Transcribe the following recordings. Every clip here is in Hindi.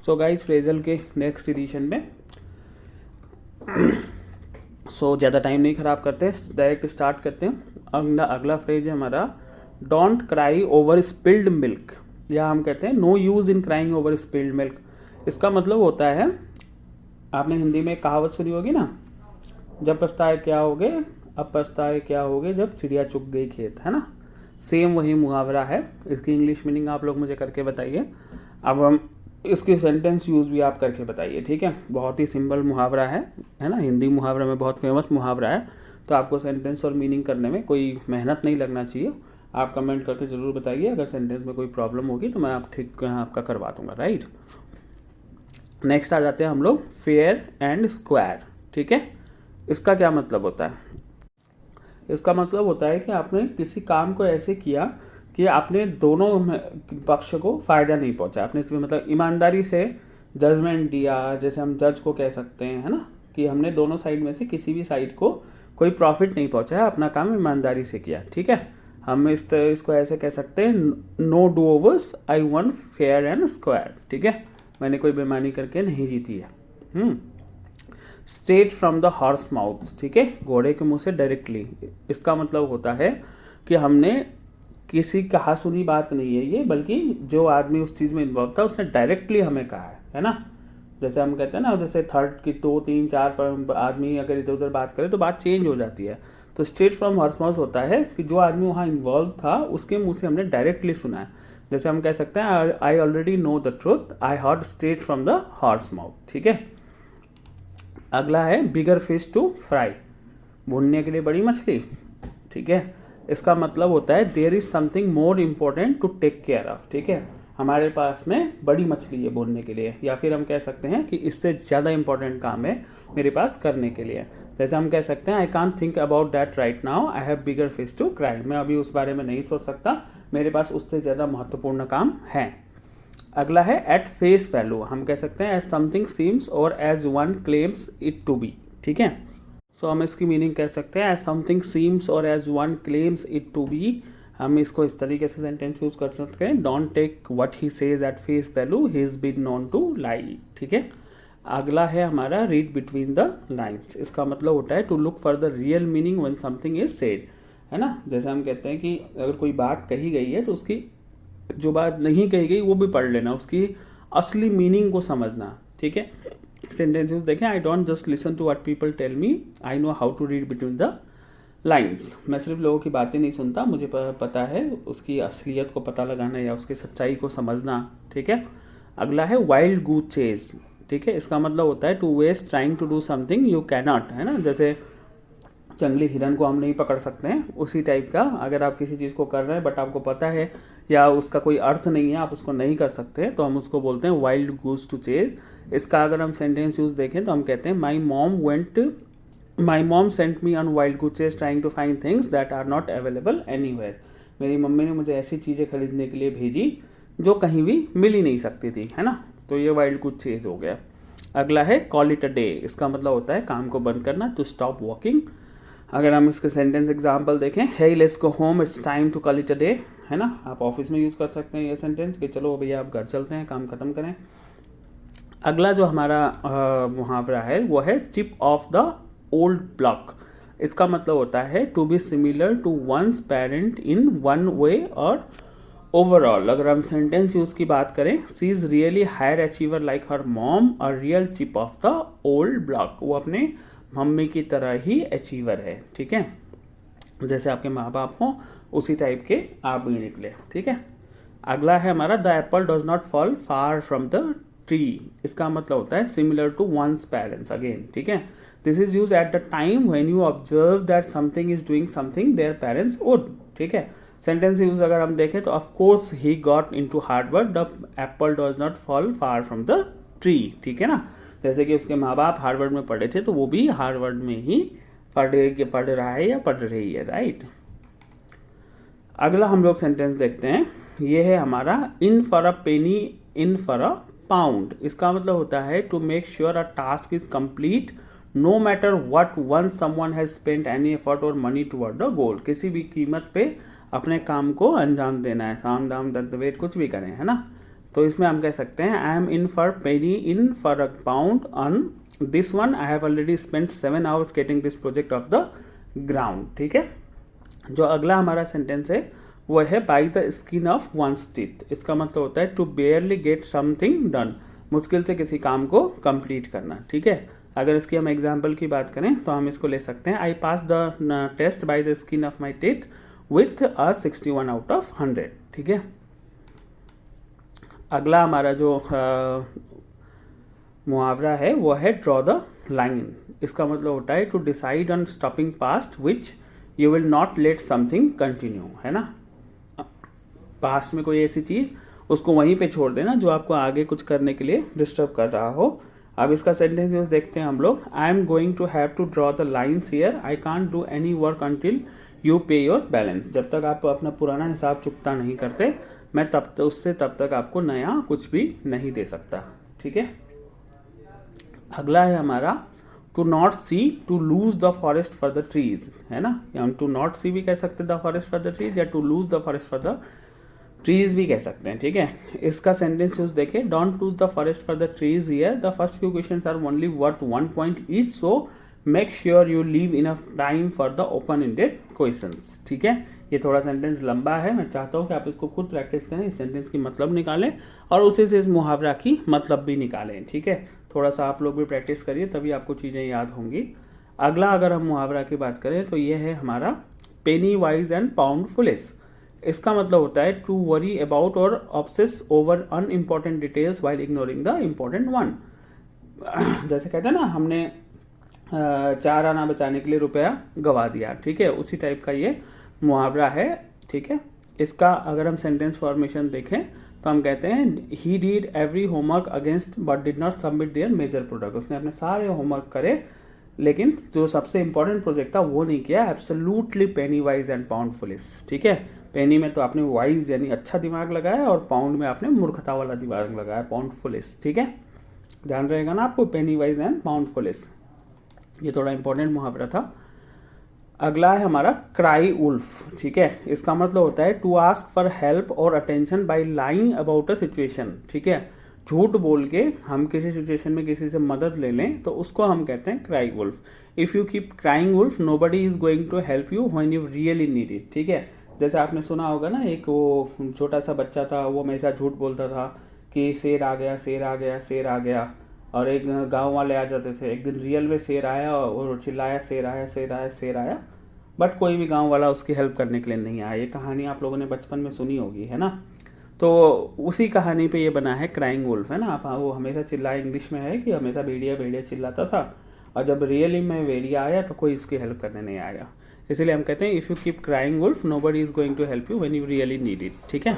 सो गाइस फ्रेजल के नेक्स्ट एडिशन में ज़्यादा टाइम नहीं ख़राब करते, डायरेक्ट स्टार्ट करते हैं। अगला फ्रेज है हमारा don't cry over spilled milk, या हम कहते हैं no use in crying over spilled milk. इसका मतलब होता है, आपने हिंदी में एक कहावत सुनी होगी ना, जब पछताए क्या होगे, अब पछताए क्या होगे जब चिड़िया चुग गई खेत, है ना। सेम वही मुहावरा है। इसकी इंग्लिश मीनिंग आप लोग मुझे करके बताइए। अब हम इसकी सेंटेंस यूज़ भी आप करके बताइए, ठीक है। बहुत ही सिंपल मुहावरा है ना, हिंदी मुहावरा में बहुत फेमस मुहावरा है। तो आपको सेंटेंस और मीनिंग करने में कोई मेहनत नहीं लगना चाहिए। आप कमेंट करके ज़रूर बताइए, अगर सेंटेंस में कोई प्रॉब्लम होगी तो मैं आप ठीक आपका करवा दूंगा, राइट। नेक्स्ट आ जाते हैं हम लोग फेयर एंड स्क्वायर, ठीक है। इसका क्या मतलब होता है? इसका मतलब होता है कि आपने किसी काम को ऐसे किया कि आपने दोनों पक्ष को फायदा नहीं पहुंचा। आपने मतलब ईमानदारी से जजमेंट दिया, जैसे हम जज को कह सकते हैं, है ना, कि हमने दोनों साइड में से किसी भी साइड को कोई प्रॉफिट नहीं पहुंचाया, अपना काम ईमानदारी से किया, ठीक है। हम इसको ऐसे कह सकते हैं, no do overs, I want fair and square, ठीक है। मैंने कोई बेईमानी करके नहीं जीती है। Straight from the horse mouth, ठीक है, घोड़े के मुंह से डायरेक्टली। इसका मतलब होता है कि हमने किसी कहा सुनी बात नहीं है ये, बल्कि जो आदमी उस चीज़ में इन्वॉल्व था उसने डायरेक्टली हमें कहा है ना। जैसे हम कहते हैं ना, जैसे थर्ड की 2 3 4 आदमी अगर इधर उधर बात करे तो बात चेंज हो जाती है। तो स्ट्रेट फ्रॉम हॉर्स माउथ होता है कि जो आदमी वहाँ इन्वॉल्व था उसके मुंह से हमने डायरेक्टली सुना है। जैसे हम कह सकते हैं, I already know the truth, I heard straight from the horse mouth, ठीक है। अगला है बिगर फिश टू फ्राई, भूनने के लिए बड़ी मछली, ठीक है। इसका मतलब होता है there is something more important to take care of, ठीक है। हमारे पास में बड़ी मछली है भूनने के लिए, या फिर हम कह सकते हैं कि इससे ज़्यादा इंपॉर्टेंट काम है मेरे पास करने के लिए। जैसे हम कह सकते हैं, I can't think about that right now, I have bigger fish to cry, मैं अभी उस बारे में नहीं सोच सकता, मेरे पास उससे ज़्यादा महत्वपूर्ण काम है। अगला है एट फेस वैल्यू, हम कह सकते हैं एज समथिंग सीम्स और as one claims it to be, ठीक है। सो हम इसकी मीनिंग कह सकते हैं एज समथिंग सीम्स और as one claims it to be. हम इसको इस तरीके से सेंटेंस यूज कर सकते हैं, don't take what he says at face value, he is been known to lie, ठीक है। अगला है हमारा रीड बिटवीन द लाइन्स। इसका मतलब होता है to look for the real meaning when something is said, है ना। जैसे हम कहते हैं कि अगर कोई बात कही गई है तो उसकी जो बात नहीं कही गई वो भी पढ़ लेना, उसकी असली मीनिंग को समझना, ठीक है। सेंटेंसेस देखें, I don't just listen to what people tell me, I know how to read between the lines. मैं सिर्फ लोगों की बातें नहीं सुनता, मुझे पता है उसकी असलियत को पता लगाना या उसकी सच्चाई को समझना, ठीक है। अगला है वाइल्ड गूस चेज, ठीक है। इसका मतलब होता है to waste trying to do something you cannot, है ना। जैसे जंगली हिरन को हम नहीं पकड़ सकते हैं, उसी टाइप का अगर आप किसी चीज़ को कर रहे हैं बट आपको पता है या उसका कोई अर्थ नहीं है, आप उसको नहीं कर सकते, तो हम उसको बोलते हैं वाइल्ड गूस टू चेज। इसका अगर हम सेंटेंस यूज देखें तो हम कहते हैं my mom sent me on wild goose chase trying to find things that are not available anywhere. मेरी मम्मी ने मुझे ऐसी चीज़ें खरीदने के लिए भेजी जो कहीं भी मिल ही नहीं सकती थी, है ना। तो ये वाइल्ड गूस चेज हो गया। अगला है कॉल इट अ डे। इसका मतलब होता है काम को बंद करना, टू स्टॉप वॉकिंग। अगर हम इसके सेंटेंस एग्जांपल देखें, hey let's go home, it's time to call it a day, है ना। आप ऑफिस में यूज कर सकते हैं ये सेंटेंस कि चलो भैया आप घर चलते हैं, काम खत्म करें। अगला जो हमारा मुहावरा है वो है chip off the old block. इसका मतलब होता है to be similar to one's parent in one way और ओवरऑल। अगर हम सेंटेंस यूज की बात करें, she is really higher achiever like her mom, और real chip off the old block, वो अपने मम्मी की तरह ही अचीवर है, ठीक है। जैसे आपके माँ बाप हों उसी टाइप के आप भी निकले, ठीक है। अगला है हमारा the apple does not fall far from the tree. इसका मतलब होता है similar to one's parents again, ठीक है। This is use at the time when you observe that something is doing something their parents would, ठीक है। सेंटेंस यूज अगर हम देखें तो of course he got into hard work, the apple does not fall far from the tree, ठीक है ना। जैसे कि उसके माँ बाप हार्वर्ड में पढ़े थे तो वो भी हार्वर्ड में ही पढ़ रहा है या पढ़ रही है, राइट। अगला हम लोग सेंटेंस देखते हैं, ये है हमारा in for a penny in for a pound. इसका मतलब होता है to make sure a task is complete no matter what one someone has spent any effort और मनी टुवर्ड द गोल। किसी भी कीमत पे अपने काम को अंजाम देना है, साम दाम दर्द वेट कुछ भी करें, है ना। तो इसमें हम कह सकते हैं I am in for penny in for a pound on this one, I have already spend 7 hours getting this project off the ground. ठीक है, जो अगला हमारा सेंटेंस है वो है by the skin of one's teeth. इसका मतलब होता है to barely get something done, मुश्किल से किसी काम को कंप्लीट करना। ठीक है, अगर इसकी हम एग्जाम्पल की बात करें तो हम इसको ले सकते हैं I pass the test by the skin of my teeth with a 61 out of 100। ठीक है, अगला हमारा जो मुहावरा है वो है ड्रॉ द लाइन। इसका मतलब होता है to decide on stopping past which you will not let something continue, है ना। पास्ट में कोई ऐसी चीज उसको वहीं पे छोड़ देना जो आपको आगे कुछ करने के लिए डिस्टर्ब कर रहा हो। अब इसका सेंटेंस यूज देखते हैं हम लोग। I am going to have to draw the lines here, I can't do any work until you pay your balance. जब तक आप अपना पुराना हिसाब चुकता नहीं करते मैं तब तक आपको नया कुछ भी नहीं दे सकता। ठीक है, अगला है हमारा to not see to lose the forest for the trees, है ना। हम टू नॉट सी भी कह सकते हैं the forest for the trees, या to lose the forest for the trees भी कह सकते हैं। ठीक है, इसका सेंटेंस यूज देखें। Don't lose the forest for the trees here, the first few questions are only worth 1 point each, so make sure you leave enough time for the open ended questions. ठीक है, ये थोड़ा सेंटेंस लंबा है, मैं चाहता हूँ कि आप इसको खुद प्रैक्टिस करें, इस सेंटेंस की मतलब निकालें और उसी से इस मुहावरा की मतलब भी निकालें। ठीक है, थोड़ा सा आप लोग भी प्रैक्टिस करिए तभी आपको चीज़ें याद होंगी। अगला अगर हम मुहावरा की बात करें तो ये है हमारा पेनी वाइज एंड पाउंड फुलिश। इसका मतलब होता है टू वरी अबाउट और obsess over unimportant details while ignoring the important one. जैसे कहते हैं ना, हमने 4 आना बचाने के लिए रुपया गवा दिया। ठीक है, उसी टाइप का ये मुहावरा है। ठीक है, इसका अगर हम सेंटेंस फॉर्मेशन देखें तो हम कहते हैं he did every homework against but did not submit their major product. उसने अपने सारे होमवर्क करे लेकिन जो सबसे इंपॉर्टेंट प्रोजेक्ट था वो नहीं किया। Absolutely Penney wise and pound foolish. ठीक है, पेनी में तो आपने वाइज यानी अच्छा दिमाग लगाया और पाउंड में आपने मूर्खता वाला दिमाग लगाया, पाउंड फुलिश। ठीक है, ध्यान रहेगा ना आपको, पेनी वाइज एंड पाउंड फुलिश। ये थोड़ा इंपॉर्टेंट मुहावरा था। अगला है हमारा क्राई उल्फ। ठीक है, इसका मतलब होता है टू आस्क फॉर हेल्प और attention bye lying about a situation. ठीक है, झूठ बोल के हम किसी सिचुएशन में किसी से मदद ले लें तो उसको हम कहते हैं cry wolf. If you keep crying wolf nobody is going to help you when you really need it. ठीक है, जैसे आपने सुना होगा ना, एक वो छोटा सा बच्चा था, वो हमेशा झूठ बोलता था कि शेर आ गया, शेर आ गया, शेर आ गया, और एक गांव वाले आ जाते थे। एक दिन रियल में शेर आया और चिल्लाया शेर आया, शेर आया, शेर आया, बट कोई भी गांव वाला उसकी हेल्प करने के लिए नहीं आया। ये कहानी आप लोगों ने बचपन में सुनी होगी, है ना। तो उसी कहानी पे ये बना है क्राइंग वुल्फ, है ना। आप वो हमेशा चिल्लाए, इंग्लिश में है कि हमेशा भेड़िया भेड़िया चिल्लाता था और जब रियली में भेड़िया आया तो कोई उसकी हेल्प करने नहीं आया। इसीलिए हम कहते हैं if you keep crying wolf nobody is going to help you when you really need it. ठीक है,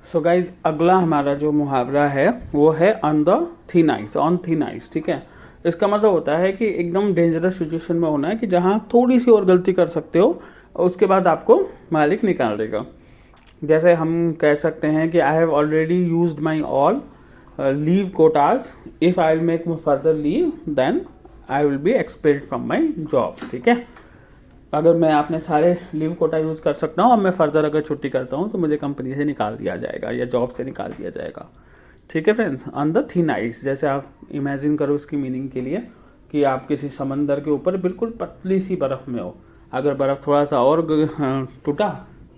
सो गाइज अगला हमारा जो मुहावरा है वो है on the thin ice, on thin ice. ठीक है, इसका मतलब होता है कि एकदम डेंजरस सिचुएशन में होना है कि जहां थोड़ी सी और गलती कर सकते हो और उसके बाद आपको मालिक निकाल देगा। जैसे हम कह सकते हैं कि I have already used my all leave quotas, if I will make further leave then I will be expelled from my job. ठीक है, अगर मैं अपने सारे लीव कोटा यूज कर सकता हूँ और मैं फर्दर अगर छुट्टी करता हूँ तो मुझे कंपनी से निकाल दिया जाएगा या जॉब से निकाल दिया जाएगा। ठीक है friends, on the thin ice, जैसे आप इमेजिन करो इसकी मीनिंग के लिए कि आप किसी समंदर के ऊपर बिल्कुल पतली सी बर्फ में हो, अगर बर्फ थोड़ा सा और टूटा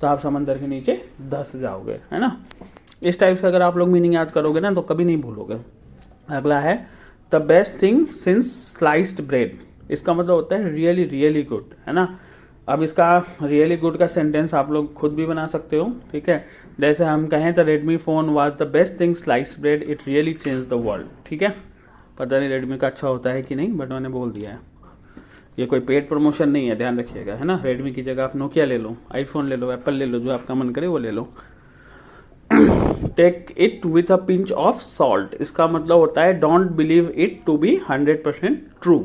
तो आप समंदर के नीचे धंस जाओगे, है ना। इस टाइप से अगर आप लोग मीनिंग याद करोगे ना तो कभी नहीं भूलोगे। अगला है the best thing since sliced bread. इसका मतलब होता है रियली रियली गुड, है ना। अब इसका रियली गुड का सेंटेंस आप लोग खुद भी बना सकते हो। ठीक है, जैसे हम कहें the Redmi phone was the best thing sliced bread, it really change the world. ठीक है, पता नहीं रेडमी का अच्छा होता है कि नहीं, बट मैंने बोल दिया है। ये कोई पेड प्रमोशन नहीं है, ध्यान रखिएगा, है ना। रेडमी की जगह आप नोकिया ले लो, आईफोन ले लो, एप्पल ले लो, जो आपका मन करे वो ले लो। Take it with a pinch of salt. इसका मतलब होता है don't believe it to be 100% true.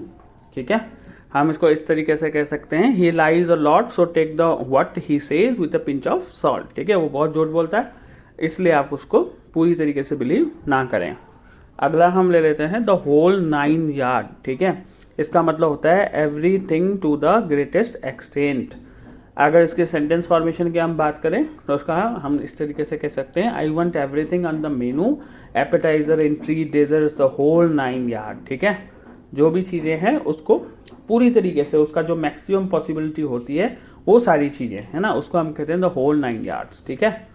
ठीक है, हम इसको इस तरीके से कह सकते हैं he lies a lot so take the what he says with a pinch of salt. ठीक है, वो बहुत झूठ बोलता है इसलिए आप उसको पूरी तरीके से बिलीव ना करें। अगला हम ले लेते हैं द होल 9 यार्ड। ठीक है, इसका मतलब होता है everything to the greatest extent. अगर इसके सेंटेंस फॉर्मेशन की हम बात करें तो उसका हम इस तरीके से कह सकते हैं, I want everything on the menu, appetizer, entree, dessert, the whole 9 yard. ठीक है, जो भी चीज़ें हैं उसको पूरी तरीके से, उसका जो मैक्सिमम पॉसिबिलिटी होती है वो सारी चीज़ें है ना, उसको हम कहते हैं द होल 9 यार्ड्स। ठीक है,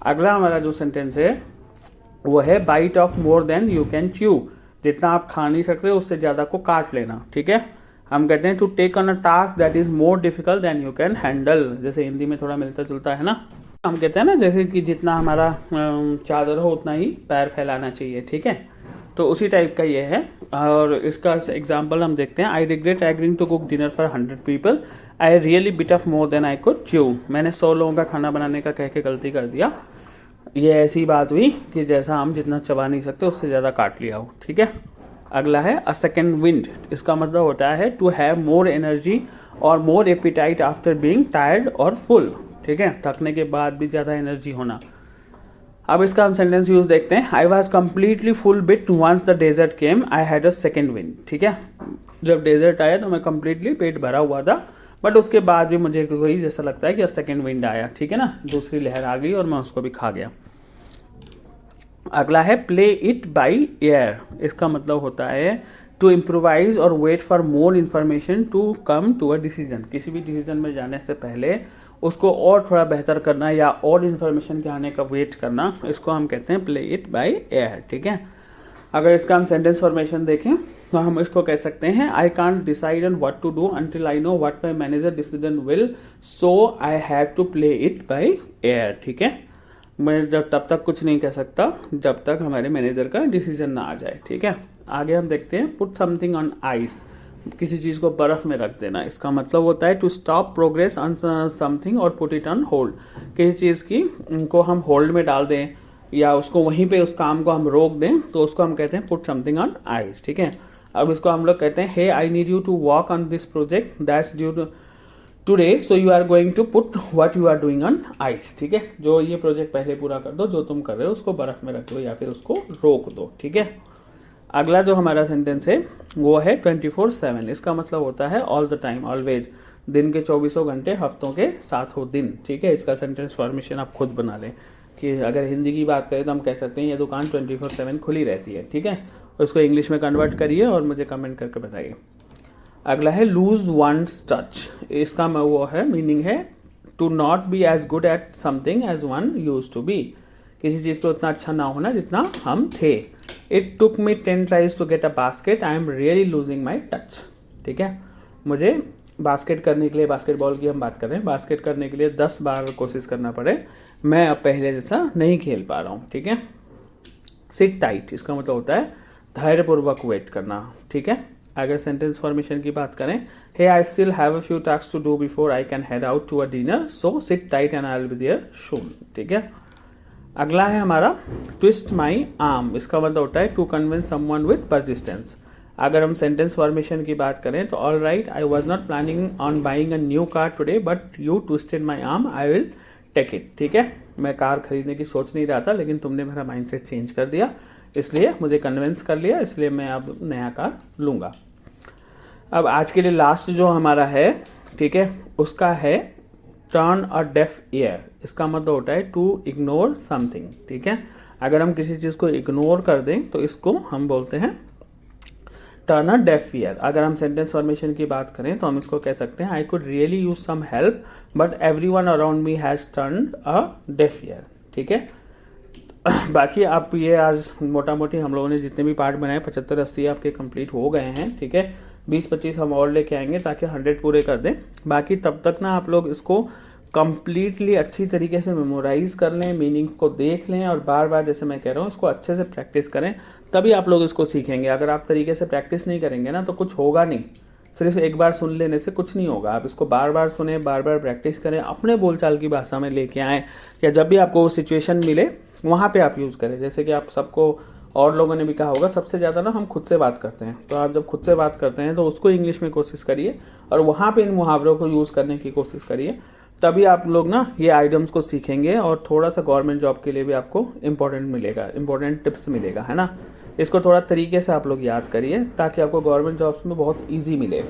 अगला हमारा जो सेंटेंस है वो है bite of more than you can chew, जितना आप खा नहीं सकते उससे ज़्यादा को काट लेना। ठीक है, हम कहते हैं to take on a task that is more difficult than you can handle, जैसे हिंदी में थोड़ा मिलता जुलता है ना। हम कहते हैं ना जैसे कि जितना हमारा चादर हो उतना ही पैर फैलाना चाहिए। ठीक है, तो उसी टाइप का ये है। और इसका एग्जाम्पल हम देखते हैं, I regret agreeing to cook dinner for 100 people, I really bit off more than I could chew, मैंने 100 लोगों का खाना बनाने का कह के गलती कर दिया। ये ऐसी बात हुई कि जैसा हम जितना चबा नहीं सकते उससे ज़्यादा काट लिया हो। ठीक है, अगला है अ सेकेंड विंड, इसका मतलब होता है टू हैव मोर एनर्जी और मोर एपिटाइट आफ्टर बीइंग टायर्ड और फुल। ठीक है, थकने के बाद भी ज़्यादा एनर्जी होना। अब इसका हम सेंटेंस यूज देखते हैं, I was completely full but once the dessert came, I had a second wind. ठीक है, जब डेजर्ट आया तो मैं कम्प्लीटली पेट भरा हुआ था, बट उसके बाद भी मुझे कोई जैसा लगता है कि सेकेंड विंड आया। ठीक है ना, दूसरी लहर आ गई और मैं उसको भी खा गया। अगला है प्ले इट बाई एयर, इसका मतलब होता है टू इम्प्रोवाइज और wait for more information to come to a decision, किसी भी डिसीजन में जाने से पहले उसको और थोड़ा बेहतर करना या और इन्फॉर्मेशन के आने का वेट करना, इसको हम कहते हैं प्ले इट बाई एयर। ठीक है, अगर इसका हम सेंटेंस फॉर्मेशन देखें तो हम इसको कह सकते हैं, I can't decide on what to do until I know what my manager decision will, so I have to play it by air. ठीक है, मैं जब तब तक कुछ नहीं कह सकता जब तक हमारे मैनेजर का डिसीजन ना आ जाए। ठीक है, आगे हम देखते हैं पुट समथिंग ऑन आइस, किसी चीज को बर्फ में रख देना, इसका मतलब होता है to stop progress on something और पुट इट ऑन होल्ड, किसी चीज की को हम होल्ड में डाल दें या उसको वहीं पे उस काम को हम रोक दें तो उसको हम कहते हैं पुट समथिंग ऑन आइस। ठीक है, अब इसको हम लोग कहते हैं, hey I need you to work on this project that's due today, so you are going to put what you are doing on ice. ठीक है, जो ये प्रोजेक्ट पहले पूरा कर दो, जो तुम कर रहे हो उसको बर्फ में रख दो या फिर उसको रोक दो। ठीक है, अगला जो हमारा सेंटेंस है वो है 24/7, इसका मतलब होता है ऑल द टाइम, ऑलवेज, दिन के 24 घंटे, हफ्तों के 7 दिन। ठीक है, इसका सेंटेंस फॉर्मेशन आप खुद बना लें कि अगर हिंदी की बात करें तो हम कह सकते हैं ये दुकान 24/7 खुली रहती है। ठीक है, उसको इंग्लिश में कन्वर्ट करिए और मुझे कमेंट करके बताइए। अगला है लूज वंस टच, इसका वो है मीनिंग है to not be as good at something as one use to be, किसी चीज पे उतना अच्छा ना होना जितना हम थे। It took me 10 tries to get a basket, I am really losing my touch. ठीक है, मुझे बास्केट करने के लिए, बास्केटबॉल की हम बात कर रहे हैं, बास्केट करने के लिए 10 बार कोशिश करना पड़े, मैं अब पहले जैसा नहीं खेल पा रहा हूँ। ठीक है, सिट टाइट, इसका मतलब होता है धैर्यपूर्वक वेट करना। ठीक है, अगर सेंटेंस फॉर्मेशन की बात करें, hey I still have a few tasks to do before I can head out to a dinner, so sit tight and I will be there soon. ठीक है, अगला है हमारा ट्विस्ट माई आर्म, इसका मतलब होता है to convince someone with persistence. अगर हम सेंटेंस फॉर्मेशन की बात करें तो all right, I was not planning on buying a new car today but you twisted my arm, I will take it. ठीक है, मैं कार खरीदने की सोच नहीं रहा था लेकिन तुमने मेरा माइंडसेट चेंज कर दिया, इसलिए मुझे कन्विंस कर लिया, इसलिए मैं अब नया कार लूंगा। अब आज के लिए लास्ट जो हमारा है, ठीक है, उसका है टर्न अ डेफ ईयर, इसका मतलब होता है टू इग्नोर समथिंग। ठीक है, अगर हम किसी चीज को इग्नोर कर दें तो इसको हम बोलते हैं टर्न अ डेफ ईयर। अगर हम सेंटेंस फॉर्मेशन की बात करें तो हम इसको कह सकते हैं, I could really use some help but everyone around me has turned a deaf ear. ठीक है, बाकी आप ये आज मोटा मोटी हम लोगों ने जितने भी पार्ट बनाए 75-80 आपके कंप्लीट हो गए हैं। ठीक है, 20-25 हम और लेके आएंगे ताकि 100 पूरे कर दें। बाकी तब तक ना आप लोग इसको कंप्लीटली अच्छी तरीके से मेमोराइज कर लें, मीनिंग को देख लें और बार बार जैसे मैं कह रहा हूँ इसको अच्छे से प्रैक्टिस करें, तभी आप लोग इसको सीखेंगे। अगर आप तरीके से प्रैक्टिस नहीं करेंगे ना तो कुछ होगा नहीं, सिर्फ एक बार सुन लेने से कुछ नहीं होगा। आप इसको बार बार सुने, बार बार प्रैक्टिस करें, अपने बोलचाल की भाषा में लेके आएँ, या जब भी आपको वो सिचुएशन मिले वहाँ पे आप यूज़ करें। जैसे कि आप सबको और लोगों ने भी कहा होगा, सबसे ज़्यादा ना हम खुद से बात करते हैं, तो आप जब खुद से बात करते हैं तो उसको इंग्लिश में कोशिश करिए और वहाँ पे इन मुहावरों को यूज़ करने की कोशिश करिए, तभी आप लोग ना ये आइटम्स को सीखेंगे और थोड़ा सा गवर्नमेंट जॉब के लिए भी आपको इंपॉर्टेंट मिलेगा, इंपॉर्टेंट टिप्स मिलेगा, है ना। इसको थोड़ा तरीके से आप लोग याद करिए ताकि आपको गवर्नमेंट जॉब्स में बहुत ईजी मिले।